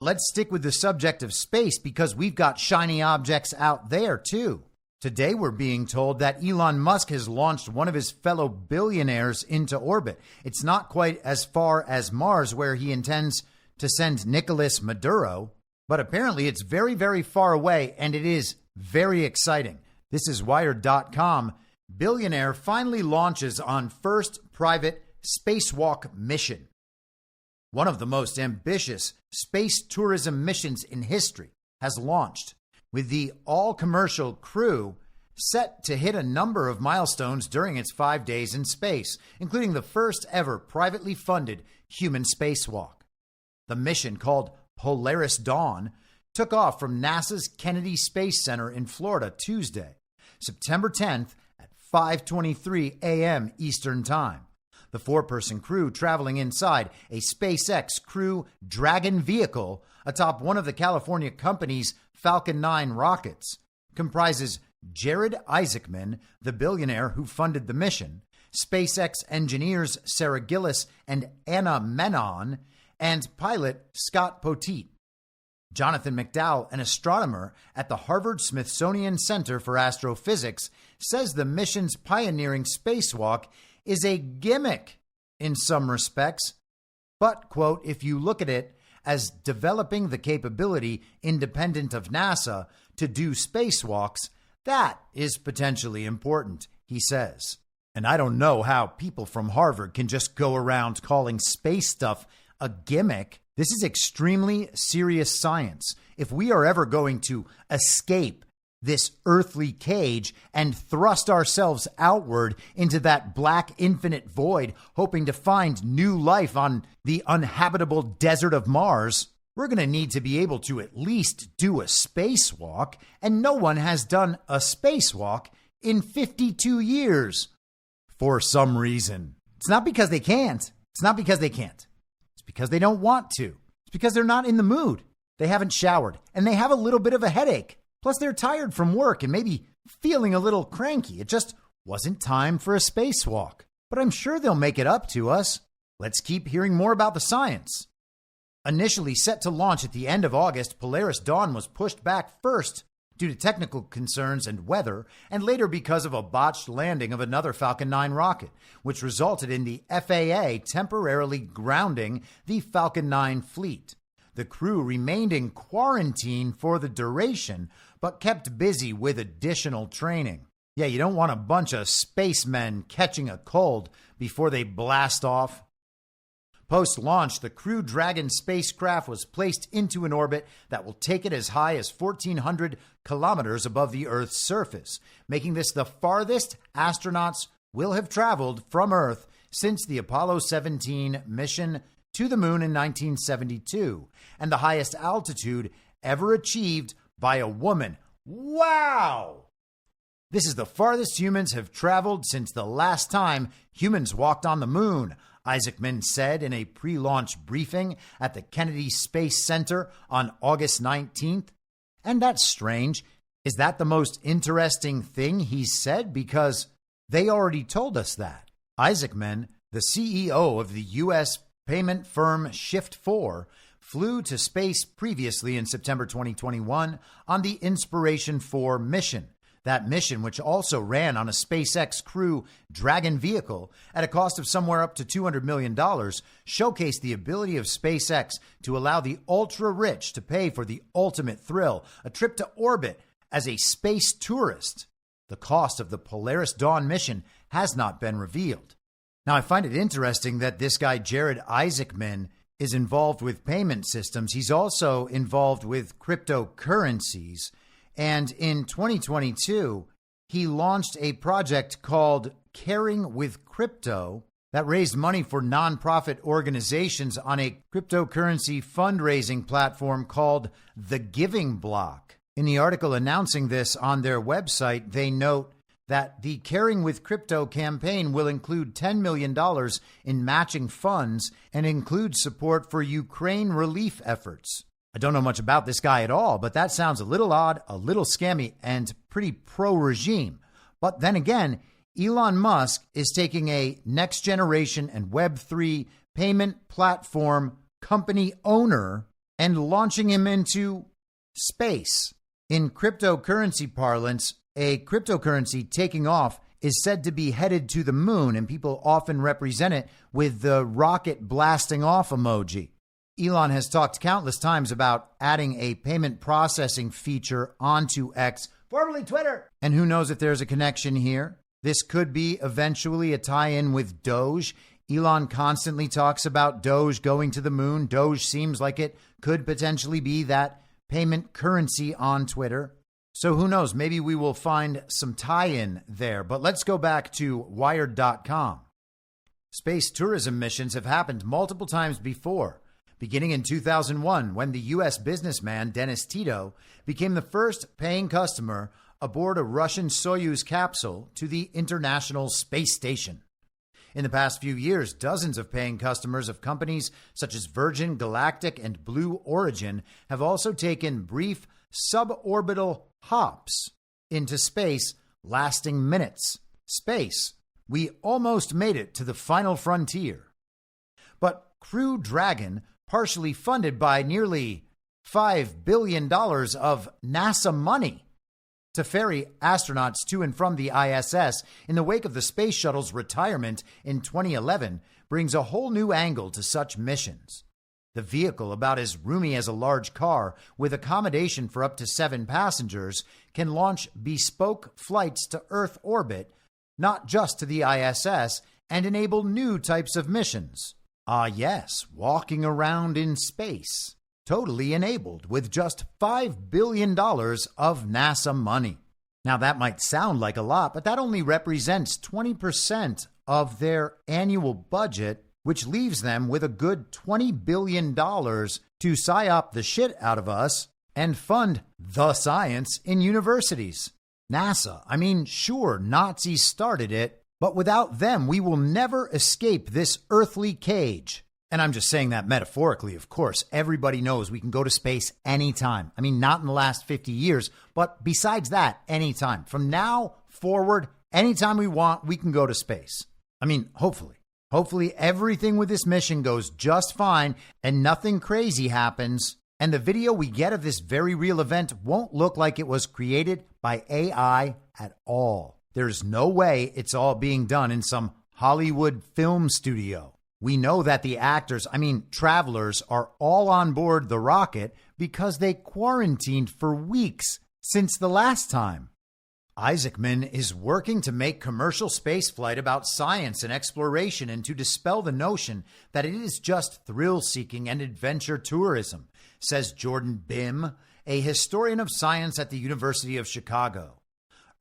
Let's stick with the subject of space because we've got shiny objects out there too. Today we're being told that Elon Musk has launched one of his fellow billionaires into orbit. It's not quite as far as Mars, where he intends to send Nicolas Maduro, but apparently it's very, very far away, and it is very exciting. This is Wired.com. Billionaire finally launches on first private spacewalk mission. One of the most ambitious space tourism missions in history has launched, with the all-commercial crew set to hit a number of milestones during its 5 days in space, including the first ever privately funded human spacewalk. The mission, called Polaris Dawn, took off from NASA's Kennedy Space Center in Florida Tuesday, September 10th at 5:23 a.m. Eastern Time. The four-person crew traveling inside a SpaceX Crew Dragon vehicle atop one of the California company's Falcon 9 rockets comprises Jared Isaacman, the billionaire who funded the mission, SpaceX engineers Sarah Gillis and Anna Menon, and pilot Scott Poteet. Jonathan McDowell, an astronomer at the Harvard-Smithsonian Center for Astrophysics, says the mission's pioneering spacewalk is a gimmick in some respects, but, quote, if you look at it as developing the capability independent of NASA to do spacewalks, that is potentially important, he says. And I don't know how people from Harvard can just go around calling space stuff a gimmick. This is extremely serious science. If we are ever going to escape this earthly cage and thrust ourselves outward into that black infinite void, hoping to find new life on the uninhabitable desert of Mars, we're going to need to be able to at least do a spacewalk, and no one has done a spacewalk in 52 years for some reason. It's not because they can't. It's not because they can't. It's because they don't want to. It's because they're not in the mood. They haven't showered, and they have a little bit of a headache. Plus, they're tired from work and maybe feeling a little cranky. It just wasn't time for a spacewalk. But I'm sure they'll make it up to us. Let's keep hearing more about the science. Initially set to launch at the end of August, Polaris Dawn was pushed back first due to technical concerns and weather, and later because of a botched landing of another Falcon 9 rocket, which resulted in the FAA temporarily grounding the Falcon 9 fleet. The crew remained in quarantine for the duration, but kept busy with additional training. Yeah, you don't want a bunch of spacemen catching a cold before they blast off. Post-launch, the Crew Dragon spacecraft was placed into an orbit that will take it as high as 1,400 kilometers above the Earth's surface, making this the farthest astronauts will have traveled from Earth since the Apollo 17 mission to the moon in 1972, and the highest altitude ever achieved by a woman. Wow! This is the farthest humans have traveled since the last time humans walked on the moon, Isaacman said in a pre-launch briefing at the Kennedy Space Center on August 19th. And that's strange. Is that the most interesting thing he's said? Because they already told us that. Isaacman, the CEO of the U.S. payment firm Shift4, flew to space previously in September 2021 on the Inspiration 4 mission. That mission, which also ran on a SpaceX Crew Dragon vehicle at a cost of somewhere up to $200 million, showcased the ability of SpaceX to allow the ultra-rich to pay for the ultimate thrill, a trip to orbit as a space tourist. The cost of the Polaris Dawn mission has not been revealed. Now, I find it interesting that this guy, Jared Isaacman, is involved with payment systems. He's also involved with cryptocurrencies. And in 2022, he launched a project called Caring with Crypto that raised money for nonprofit organizations on a cryptocurrency fundraising platform called The Giving Block. In the article announcing this on their website, they note that the Caring with Crypto campaign will include $10 million in matching funds and include support for Ukraine relief efforts. I don't know much about this guy at all, but that sounds a little odd, a little scammy, and pretty pro-regime. But then again, Elon Musk is taking a next-generation and Web3 payment platform company owner and launching him into space. In cryptocurrency parlance, a cryptocurrency taking off is said to be headed to the moon, and people often represent it with the rocket blasting off emoji. Elon has talked countless times about adding a payment processing feature onto X, formerly Twitter. And who knows if there's a connection here? This could be eventually a tie-in with Doge. Elon constantly talks about Doge going to the moon. Doge seems like it could potentially be that payment currency on Twitter. So who knows? Maybe we will find some tie-in there. But let's go back to Wired.com. Space tourism missions have happened multiple times before, beginning in 2001 when the U.S. businessman Dennis Tito became the first paying customer aboard a Russian Soyuz capsule to the International Space Station. In the past few years, dozens of paying customers of companies such as Virgin Galactic and Blue Origin have also taken brief suborbital hops into space lasting minutes. Space. We almost made it to the final frontier. But Crew Dragon, partially funded by nearly $5 billion of NASA money to ferry astronauts to and from the ISS in the wake of the space shuttle's retirement in 2011, brings a whole new angle to such missions. The vehicle, about as roomy as a large car with accommodation for up to 7 passengers, can launch bespoke flights to Earth orbit, not just to the ISS, and enable new types of missions. Ah, yes, walking around in space. Totally enabled with just $5 billion of NASA money. Now, that might sound like a lot, but that only represents 20% of their annual budget, which leaves them with a good $20 billion to psyop the shit out of us and fund the science in universities. NASA, I mean, sure, Nazis started it, but without them, we will never escape this earthly cage. And I'm just saying that metaphorically, of course. Everybody knows we can go to space anytime. I mean, not in the last 50 years, but besides that, anytime. From now forward, anytime we want, we can go to space. I mean, hopefully. Hopefully everything with this mission goes just fine and nothing crazy happens. And the video we get of this very real event won't look like it was created by AI at all. There's no way it's all being done in some Hollywood film studio. We know that the actors, travelers, are all on board the rocket because they quarantined for weeks since the last time. Isaacman is working to make commercial spaceflight about science and exploration and to dispel the notion that it is just thrill-seeking and adventure tourism, says Jordan Bim, a historian of science at the University of Chicago.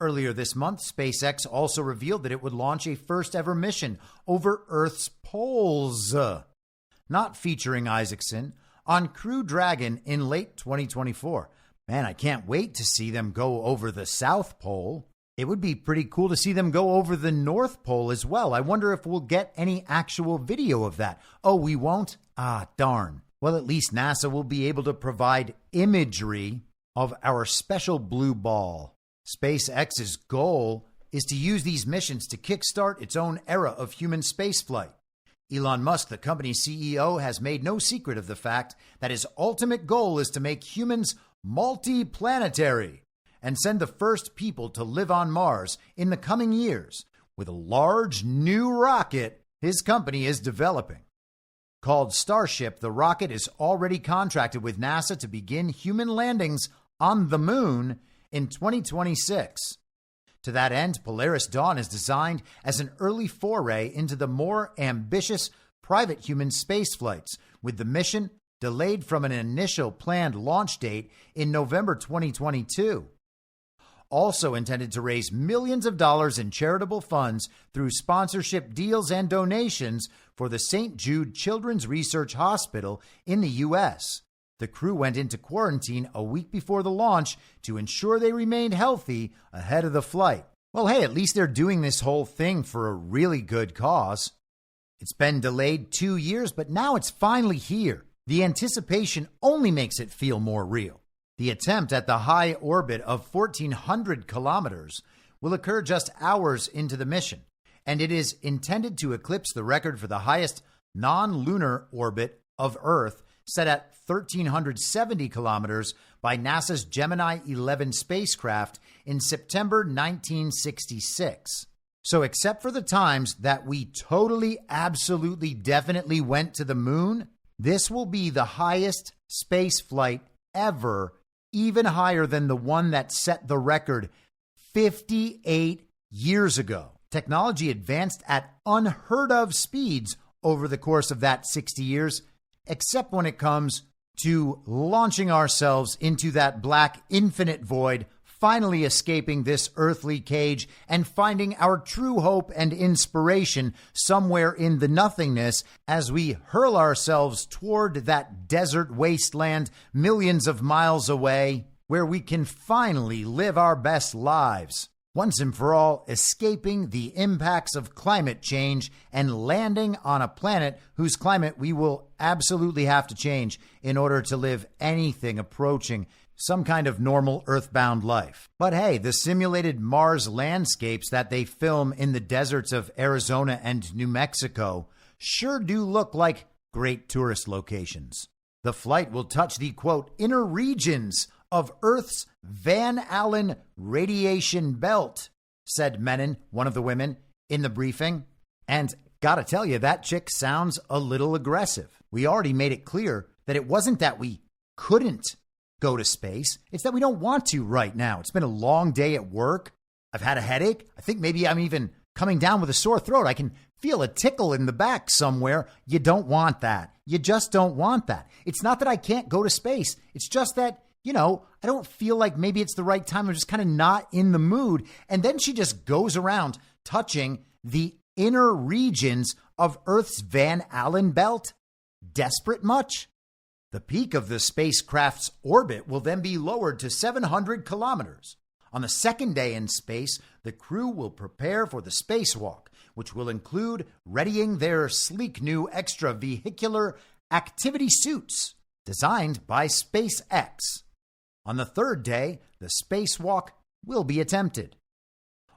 Earlier this month, SpaceX also revealed that it would launch a first-ever mission over Earth's poles, not featuring Isaacson, on Crew Dragon in late 2024. Man, I can't wait to see them go over the South Pole. It would be pretty cool to see them go over the North Pole as well. I wonder if we'll get any actual video of that. Oh, we won't? Ah, darn. Well, at least NASA will be able to provide imagery of our special blue ball. SpaceX's goal is to use these missions to kickstart its own era of human spaceflight. Elon Musk, the company's CEO, has made no secret of the fact that his ultimate goal is to make humans multi-planetary and send the first people to live on Mars in the coming years with a large new rocket his company is developing. Called Starship, the rocket is already contracted with NASA to begin human landings on the moon in 2026. To that end, Polaris Dawn is designed as an early foray into the more ambitious private human space flights, with the mission delayed from an initial planned launch date in November 2022. Also intended to raise millions of dollars in charitable funds through sponsorship deals and donations for the St. Jude Children's Research Hospital in the U.S. The crew went into quarantine a week before the launch to ensure they remained healthy ahead of the flight. Well, hey, at least they're doing this whole thing for a really good cause. It's been delayed 2 years, but now it's finally here. The anticipation only makes it feel more real. The attempt at the high orbit of 1,400 kilometers will occur just hours into the mission, and it is intended to eclipse the record for the highest non-lunar orbit of Earth set at 1,370 kilometers by NASA's Gemini 11 spacecraft in September 1966. So except for the times that we totally, absolutely, definitely went to the moon, this will be the highest space flight ever, even higher than the one that set the record 58 years ago. Technology advanced at unheard of speeds over the course of that 60 years, except when it comes to launching ourselves into that black infinite void, finally escaping this earthly cage and finding our true hope and inspiration somewhere in the nothingness as we hurl ourselves toward that desert wasteland millions of miles away, where we can finally live our best lives, once and for all, escaping the impacts of climate change and landing on a planet whose climate we will absolutely have to change in order to live anything approaching some kind of normal earthbound life. But hey, the simulated Mars landscapes that they film in the deserts of Arizona and New Mexico sure do look like great tourist locations. The flight will touch the, quote, inner regions of Earth's Van Allen radiation belt, said Menon, one of the women, in the briefing. And gotta tell you, that chick sounds a little aggressive. We already made it clear that it wasn't that we couldn't go to space. It's that we don't want to right now. It's been a long day at work. I've had a headache. I think maybe I'm even coming down with a sore throat. I can feel a tickle in the back somewhere. You don't want that. You just don't want that. It's not that I can't go to space. It's just that, I don't feel like maybe it's the right time. I'm just kind of not in the mood. And then she just goes around touching the inner regions of Earth's Van Allen belt. Desperate much? The peak of the spacecraft's orbit will then be lowered to 700 kilometers. On the second day in space, the crew will prepare for the spacewalk, which will include readying their sleek new extravehicular activity suits designed by SpaceX. On the third day, the spacewalk will be attempted.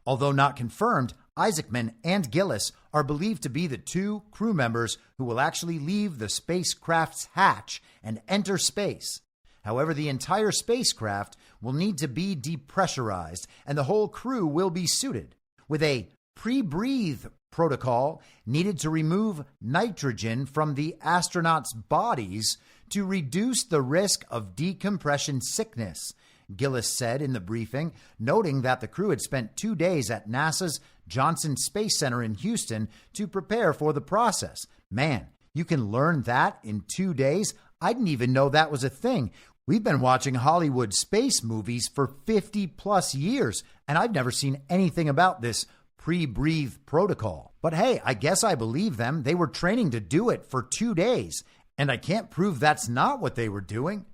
Although not confirmed, Isaacman and Gillis are believed to be the two crew members who will actually leave the spacecraft's hatch and enter space. However, the entire spacecraft will need to be depressurized, and the whole crew will be suited, with a pre-breathe protocol needed to remove nitrogen from the astronauts' bodies to reduce the risk of decompression sickness, Gillis said in the briefing, noting that the crew had spent 2 days at NASA's Johnson Space Center in Houston to prepare for the process. Man, you can learn that in 2 days? I didn't even know that was a thing. We've been watching Hollywood space movies for 50 plus years, and I've never seen anything about this pre-breathe protocol. But hey, I guess I believe them. They were training to do it for 2 days, and I can't prove that's not what they were doing.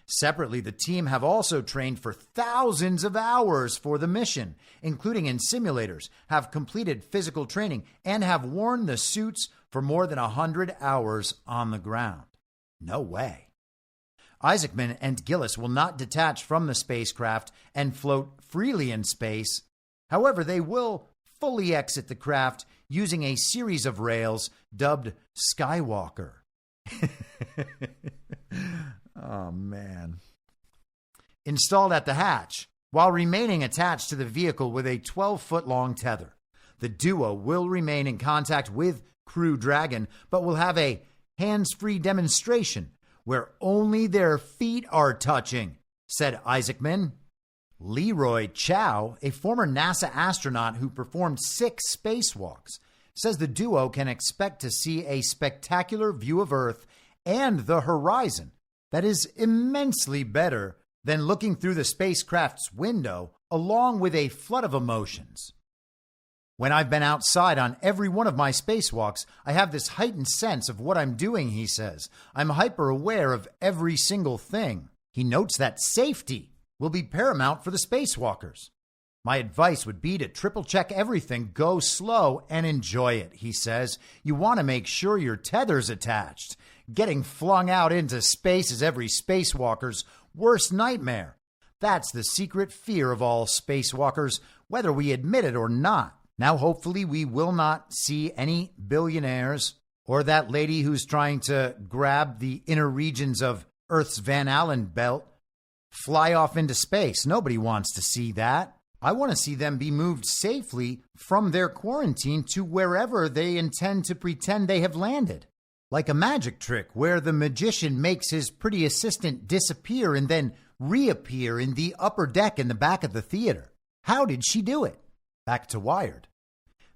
Separately, the team have also trained for thousands of hours for the mission, including in simulators, have completed physical training, and have worn the suits for more than 100 hours on the ground. No way. Isaacman and Gillis will not detach from the spacecraft and float freely in space. However, they will fully exit the craft using a series of rails dubbed Skywalker. Oh, man. Installed at the hatch, while remaining attached to the vehicle with a 12-foot-long tether. The duo will remain in contact with Crew Dragon, but will have a hands-free demonstration where only their feet are touching, said Isaacman. Leroy Chow, a former NASA astronaut who performed 6 spacewalks, says the duo can expect to see a spectacular view of Earth and the horizon that is immensely better than looking through the spacecraft's window, along with a flood of emotions. When I've been outside on every one of my spacewalks, I have this heightened sense of what I'm doing, he says. I'm hyper aware of every single thing. He notes that safety will be paramount for the spacewalkers. My advice would be to triple check everything, go slow, and enjoy it, he says. You want to make sure your tether's attached. Getting flung out into space is every spacewalker's worst nightmare. That's the secret fear of all spacewalkers, whether we admit it or not. Now, hopefully, we will not see any billionaires Or that lady who's trying to grab the inner regions of Earth's Van Allen belt, fly off into space. Nobody wants to see that. I want to see them be moved safely from their quarantine to wherever they intend to pretend they have landed. Like a magic trick where the magician makes his pretty assistant disappear and then reappear in the upper deck in the back of the theater. How did she do it? Back to Wired.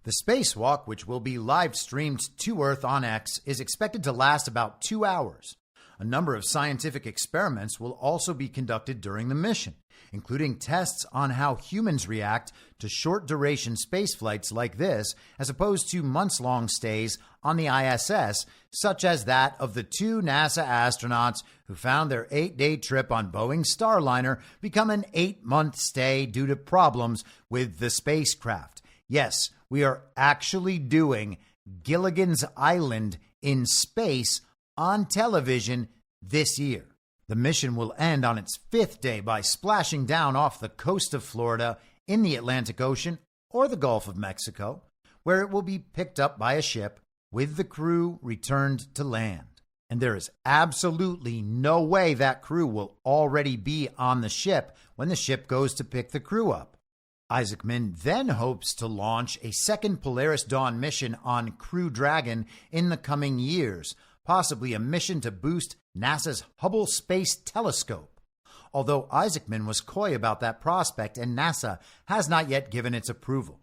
The spacewalk, which will be live streamed to Earth on X, is expected to last about 2 hours. A number of scientific experiments will also be conducted during the mission, including tests on how humans react to short-duration space flights like this, as opposed to months-long stays on the ISS, such as that of the 2 NASA astronauts who found their 8-day trip on Boeing's Starliner become an 8-month stay due to problems with the spacecraft. Yes, we are actually doing Gilligan's Island in space on television this year. The mission will end on its 5th day by splashing down off the coast of Florida in the Atlantic Ocean or the Gulf of Mexico, where it will be picked up by a ship with the crew returned to land. And there is absolutely no way that crew will already be on the ship when the ship goes to pick the crew up. Isaacman then hopes to launch a second Polaris Dawn mission on Crew Dragon in the coming years, possibly a mission to boost NASA's Hubble Space Telescope. Although Isaacman was coy about that prospect and NASA has not yet given its approval.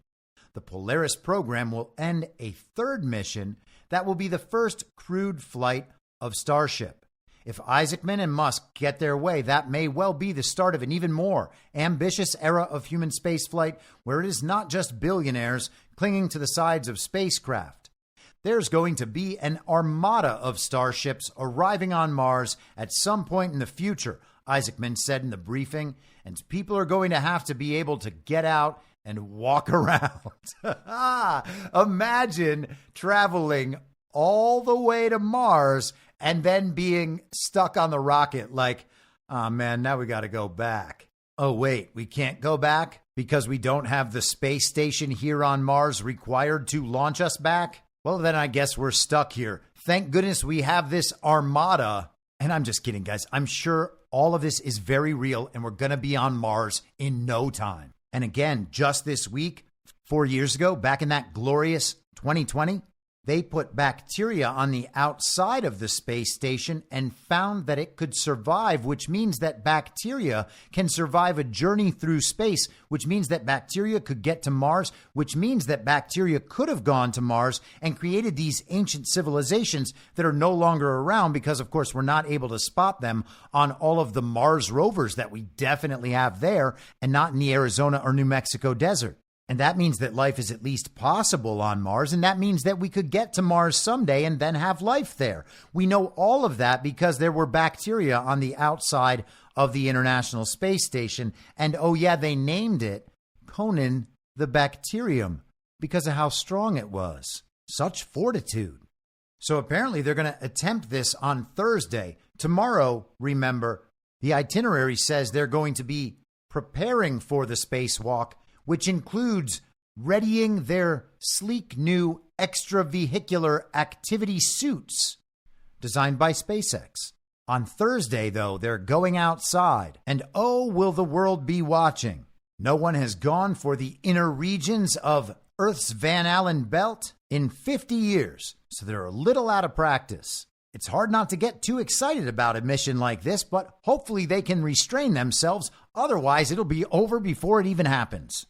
The Polaris program will end a 3rd mission that will be the first crewed flight of Starship. If Isaacman and Musk get their way, that may well be the start of an even more ambitious era of human spaceflight where it is not just billionaires clinging to the sides of spacecraft. There's going to be an armada of starships arriving on Mars at some point in the future, Isaacman said in the briefing, and people are going to have to be able to get out and walk around. Imagine traveling all the way to Mars and then being stuck on the rocket like, oh man, now we got to go back. Oh wait, we can't go back because we don't have the space station here on Mars required to launch us back? Well, then I guess we're stuck here. Thank goodness we have this armada. And I'm just kidding, guys. I'm sure all of this is very real and we're going to be on Mars in no time. And again, just this week, 4 years ago, back in that glorious 2020, they put bacteria on the outside of the space station and found that it could survive, which means that bacteria can survive a journey through space, which means that bacteria could get to Mars, which means that bacteria could have gone to Mars and created these ancient civilizations that are no longer around because, of course, we're not able to spot them on all of the Mars rovers that we definitely have there and not in the Arizona or New Mexico desert. And that means that life is at least possible on Mars, and that means that we could get to Mars someday and then have life there. We know all of that because there were bacteria on the outside of the International Space Station. And oh yeah, they named it Conan the Bacterium because of how strong it was. Such fortitude. So apparently they're going to attempt this on Thursday. Tomorrow, remember, the itinerary says they're going to be preparing for the spacewalk, which includes readying their sleek new extravehicular activity suits designed by SpaceX. On Thursday, though, they're going outside, and oh, will the world be watching. No one has gone for the inner regions of Earth's Van Allen belt in 50 years, so they're a little out of practice. It's hard not to get too excited about a mission like this, but hopefully they can restrain themselves. Otherwise, it'll be over before it even happens.